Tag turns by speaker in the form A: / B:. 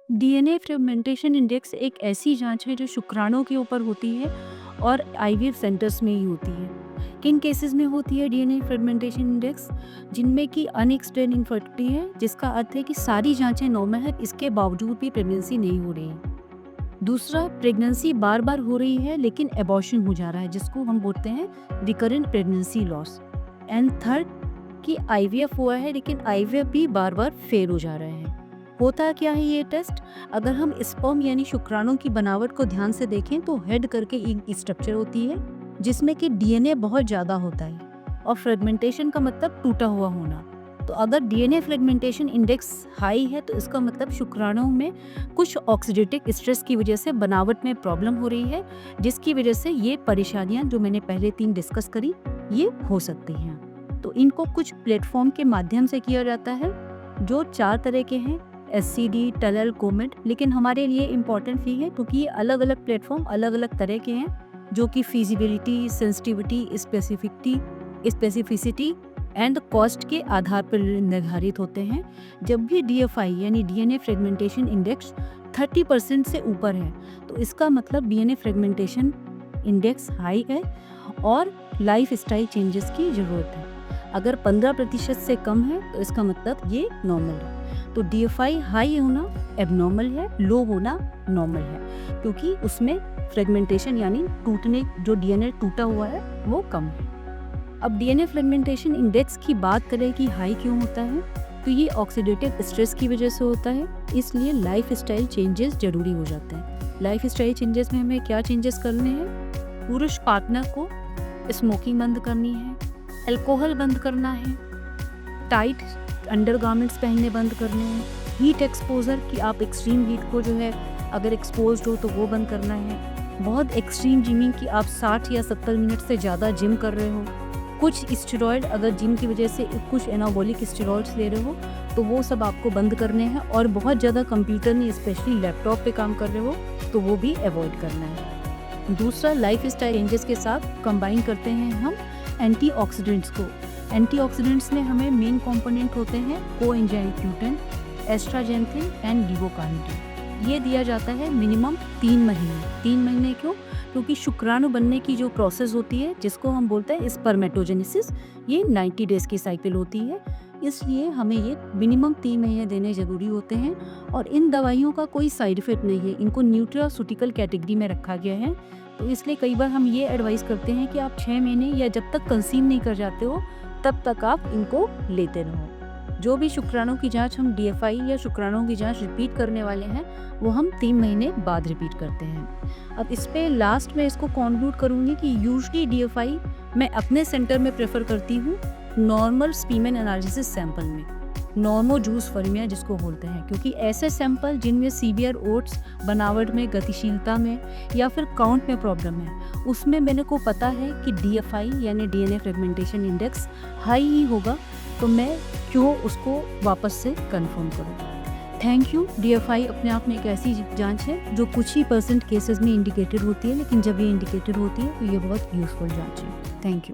A: DNA fragmentation index एक ऐसी जांच है जो शुक्राणुओं के ऊपर होती है और आईवीएफ सेंटर्स में ही होती है। किन केसेस में होती है डीएनए फ्रेगमेंटेशन इंडेक्स? जिनमें कि अनएक्सप्लेन्ड इनफर्टिलिटी है, जिसका अर्थ है कि सारी जांचें नॉर्मल है, इसके बावजूद भी प्रेगनेंसी नहीं हो रही है। दूसरा, प्रेगनेंसी बार बार हो रही है लेकिन एबॉर्शन हो जा रहा है, जिसको हम बोलते हैं recurrent pregnancy loss. And third, कि आईवीएफ हुआ है लेकिन आईवीएफ भी बार बार फेल हो जा रहे हैं। होता क्या है ये टेस्ट? अगर हम स्पर्म यानी शुक्राणुओं की बनावट को ध्यान से देखें तो हेड करके एक स्ट्रक्चर होती है जिसमें कि डीएनए बहुत ज़्यादा होता है, और फ्रेगमेंटेशन का मतलब टूटा हुआ होना। तो अगर डीएनए फ्रेगमेंटेशन इंडेक्स हाई है तो इसका मतलब शुक्राणुओं में कुछ ऑक्सीडेटिव स्ट्रेस की वजह से बनावट में प्रॉब्लम हो रही है, जिसकी वजह से ये परेशानियां जो मैंने पहले 3 डिस्कस करी ये हो सकती हैं। तो इनको कुछ प्लेटफॉर्म के माध्यम से किया जाता है जो 4 तरह के हैं: एससीडी, टनल, कोमेट। लेकिन हमारे लिए इम्पॉर्टेंट ये है क्योंकि ये अलग अलग प्लेटफॉर्म अलग अलग तरह के हैं जो कि feasibility, sensitivity, specificity and cost के आधार पर निर्धारित होते हैं। जब भी डीएफआई यानी डीएनए फ्रेगमेंटेशन इंडेक्स 30% से ऊपर है तो इसका मतलब डीएनए फ्रेगमेंटेशन इंडेक्स हाई है और लाइफ स्टाइल चेंजेस की ज़रूरत है। अगर 15% से कम है तो इसका मतलब ये नॉर्मल है। तो डीएफआई हाई होना एबनॉर्मल है, लो होना नॉर्मल है, क्योंकि उसमें फ्रेगमेंटेशन यानी टूटने, जो डीएनए टूटा हुआ है वो कम है। अब डीएनए फ्रेगमेंटेशन इंडेक्स की बात करें कि हाई क्यों होता है, तो ये ऑक्सीडेटिव स्ट्रेस की वजह से होता है, इसलिए लाइफ स्टाइल चेंजेस जरूरी हो जाते हैं। लाइफ स्टाइल चेंजेस में हमें क्या चेंजेस करने हैं? पुरुष पार्टनर को स्मोकिंग बंद करनी है, अल्कोहल बंद करना है, टाइट अंडरगारमेंट्स पहनने बंद करने हैं, हीट एक्सपोजर कि आप एक्सट्रीम हीट को जो है अगर एक्सपोज्ड हो तो वो बंद करना है, बहुत एक्सट्रीम जिमिंग कि आप 60 या 70 मिनट से ज़्यादा जिम कर रहे हो, कुछ स्टेरॉयड अगर जिम की वजह से कुछ एनाबॉलिक स्टेरॉयड्स ले रहे हो तो वो सब आपको बंद करने हैं, और बहुत ज़्यादा कंप्यूटर में स्पेशली लैपटॉप पे काम कर रहे हो तो वो भी अवॉइड करना है। दूसरा, लाइफ स्टाइल चेंजेस के साथ कंबाइन करते हैं हम एंटीऑक्सीडेंट्स को। एंटीऑक्सीडेंट्स में हमें मेन कंपोनेंट होते हैं कोएंजाइम Q10, एस्ट्राजेंथिन एंड गिबोकार्निटिन। ये दिया जाता है मिनिमम 3 महीने। 3 महीने क्यों? क्योंकि शुक्राणु बनने की जो प्रोसेस होती है जिसको हम बोलते हैं स्पर्मेटोजेनेसिस, ये 90 डेज की साइकिल होती है, इसलिए हमें ये मिनिमम 3 महीने देने ज़रूरी होते हैं। और इन दवाइयों का कोई साइड इफेक्ट नहीं है, इनको न्यूट्रास्यूटिकल कैटेगरी में रखा गया है। तो इसलिए कई बार हम ये एडवाइस करते हैं कि आप 6 महीने या जब तक कंसीव नहीं कर जाते हो तब तक आप इनको लेते रहो। जो भी शुक्राणु की जांच हम डीएफआई या शुक्राणुओं की जांच रिपीट करने वाले हैं वो हम 3 महीने बाद रिपीट करते हैं। अब इस पे लास्ट में इसको कॉन्क्लूड करूँगी कि यूजुअली डीएफआई मैं अपने सेंटर में प्रेफर करती हूँ नॉर्मल स्पीमेन एनालिसिस सैंपल में, नॉर्मोजूस फॉर्मिया जिसको बोलते हैं, क्योंकि ऐसे सैंपल जिनमें सीवियर ओट्स, बनावट में, गतिशीलता में या फिर काउंट में प्रॉब्लम है, उसमें मैंने को पता है कि डीएफआई यानी डीएनए फ्रेगमेंटेशन इंडेक्स हाई ही होगा, तो मैं क्यों उसको वापस से कंफर्म करूँ। Thank you. डीएफआई अपने आप में एक ऐसी जांच है जो कुछ ही % केसेस में इंडिकेटेड होती है, लेकिन जब ये इंडिकेटेड होती है तो ये बहुत यूजफुल जांच है। Thank you.